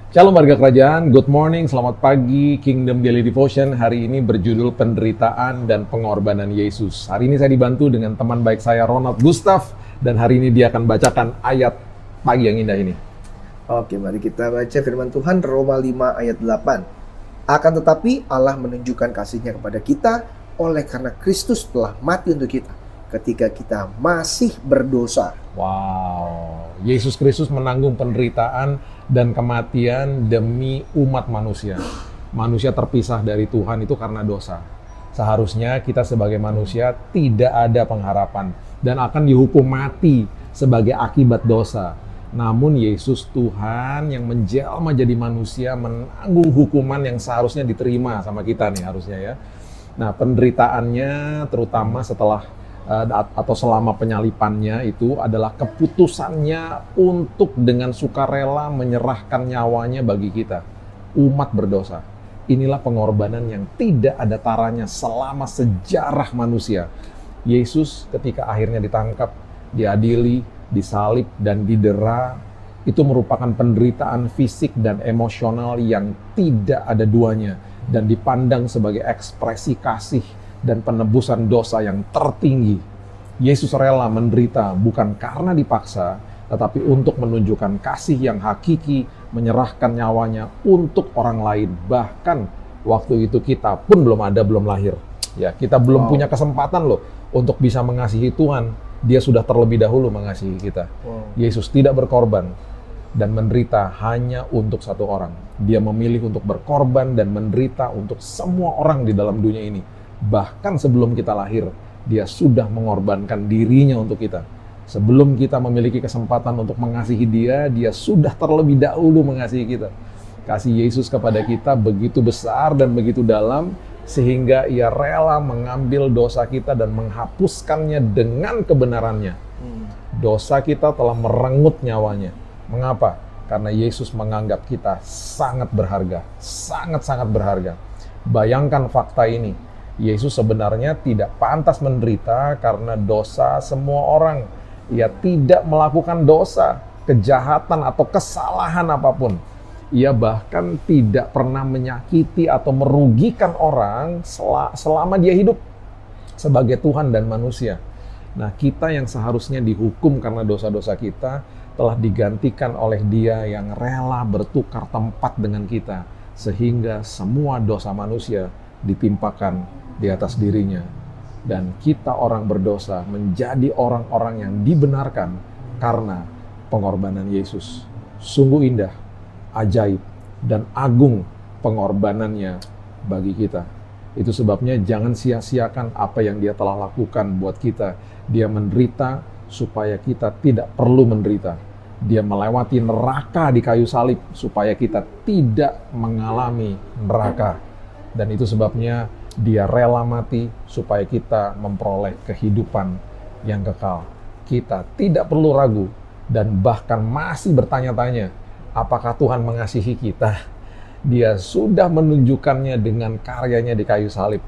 Shalom warga kerajaan, good morning, selamat pagi, Kingdom Daily Devotion. Hari ini berjudul penderitaan dan pengorbanan Yesus. Hari ini saya dibantu dengan teman baik saya Ronald Gustaf, dan hari ini dia akan bacakan ayat pagi yang indah ini. Oke, mari kita baca firman Tuhan Roma 5 ayat 8. Akan tetapi Allah menunjukkan kasih-Nya kepada kita oleh karena Kristus telah mati untuk kita ketika kita masih berdosa. Wow, Yesus Kristus menanggung penderitaan dan kematian demi umat manusia. Manusia terpisah dari Tuhan itu karena dosa. Seharusnya kita sebagai manusia tidak ada pengharapan dan akan dihukum mati sebagai akibat dosa. Namun Yesus Tuhan yang menjelma jadi manusia menanggung hukuman yang seharusnya diterima sama kita nih harusnya ya. Nah, penderitaannya terutama setelah atau selama penyalipannya itu adalah keputusannya untuk dengan sukarela menyerahkan nyawanya bagi kita, umat berdosa. Inilah pengorbanan yang tidak ada taranya selama sejarah manusia. Yesus ketika akhirnya ditangkap, diadili, disalib, dan didera, itu merupakan penderitaan fisik dan emosional yang tidak ada duanya dan dipandang sebagai ekspresi kasih dan penebusan dosa yang tertinggi. Yesus rela menderita bukan karena dipaksa, tetapi untuk menunjukkan kasih yang hakiki, menyerahkan nyawanya untuk orang lain. Bahkan waktu itu kita pun belum lahir. Ya, kita belum punya kesempatan loh untuk bisa mengasihi Tuhan. Dia sudah terlebih dahulu mengasihi kita. Yesus tidak berkorban dan menderita hanya untuk satu orang. Dia memilih untuk berkorban dan menderita untuk semua orang di dalam dunia ini. Bahkan sebelum kita lahir, dia sudah mengorbankan dirinya untuk kita. Sebelum kita memiliki kesempatan untuk mengasihi dia, dia sudah terlebih dahulu mengasihi kita. Kasih Yesus kepada kita begitu besar dan begitu dalam, sehingga ia rela mengambil dosa kita dan menghapuskannya dengan kebenarannya. Dosa kita telah merenggut nyawanya. Mengapa? Karena Yesus menganggap kita sangat berharga, sangat-sangat berharga. Bayangkan fakta ini. Yesus sebenarnya tidak pantas menderita karena dosa semua orang. Ia tidak melakukan dosa, kejahatan, atau kesalahan apapun. Ia bahkan tidak pernah menyakiti atau merugikan orang selama dia hidup sebagai Tuhan dan manusia. Nah, kita yang seharusnya dihukum karena dosa-dosa kita telah digantikan oleh Dia yang rela bertukar tempat dengan kita, sehingga semua dosa manusia ditimpakan di atas dirinya. Dan kita orang berdosa menjadi orang-orang yang dibenarkan karena pengorbanan Yesus. Sungguh indah, ajaib, dan agung pengorbanannya bagi kita. Itu sebabnya jangan sia-siakan apa yang dia telah lakukan buat kita. Dia menderita supaya kita tidak perlu menderita. Dia melewati neraka di kayu salib supaya kita tidak mengalami neraka. Dan itu sebabnya dia rela mati supaya kita memperoleh kehidupan yang kekal. Kita tidak perlu ragu dan bahkan masih bertanya-tanya, apakah Tuhan mengasihi kita? Dia sudah menunjukkannya dengan karyanya di kayu salib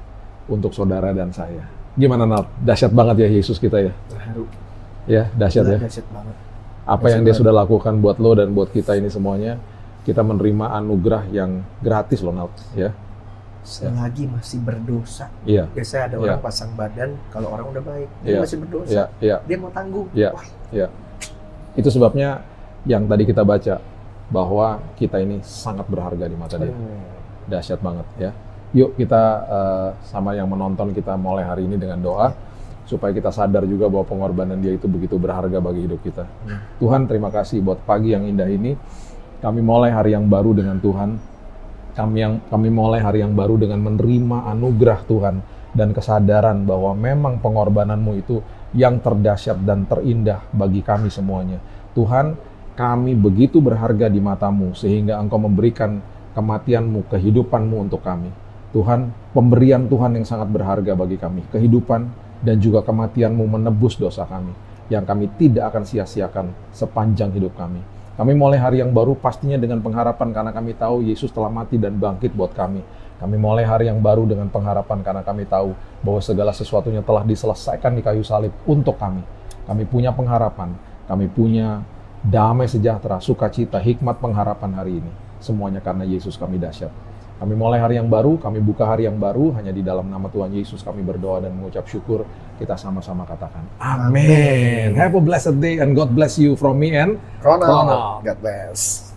untuk saudara dan saya. Gimana, Nat? Dahsyat banget ya Yesus kita ya? Terharu. Ya, dahsyat ya? Dahsyat banget. Apa yang dia sudah lakukan buat lo dan buat kita ini semuanya, kita menerima anugerah yang gratis loh, Nat. Ya. Selagi masih berdosa. Iya. Biasanya ada orang pasang badan kalau orang udah baik, dia masih berdosa. Dia mau tanggung. Iya. Itu sebabnya yang tadi kita baca bahwa kita ini sangat berharga di mata Dia. Dahsyat banget ya. Yuk kita sama yang menonton kita mulai hari ini dengan doa supaya kita sadar juga bahwa pengorbanan Dia itu begitu berharga bagi hidup kita. Tuhan, terima kasih buat pagi yang indah ini. Kami mulai hari yang baru dengan Tuhan. Kami mulai hari yang baru dengan menerima anugerah Tuhan dan kesadaran bahwa memang pengorbanan-Mu itu yang terdahsyat dan terindah bagi kami semuanya. Tuhan, kami begitu berharga di mata-Mu sehingga Engkau memberikan kematian-Mu, kehidupan-Mu untuk kami. Tuhan, pemberian Tuhan yang sangat berharga bagi kami, kehidupan dan juga kematian-Mu menebus dosa kami, yang kami tidak akan sia-siakan sepanjang hidup kami. Kami mulai hari yang baru pastinya dengan pengharapan karena kami tahu Yesus telah mati dan bangkit buat kami. Kami mulai hari yang baru dengan pengharapan karena kami tahu bahwa segala sesuatunya telah diselesaikan di kayu salib untuk kami. Kami punya pengharapan, kami punya damai sejahtera, sukacita, hikmat pengharapan hari ini. semuanya karena Yesus kami dahsyat. Kami mulai hari yang baru, kami buka hari yang baru, hanya di dalam nama Tuhan Yesus kami berdoa dan mengucap syukur. Kita sama-sama katakan, Amin. Have a blessed day and God bless you from me and Ronald. Ronald. God bless.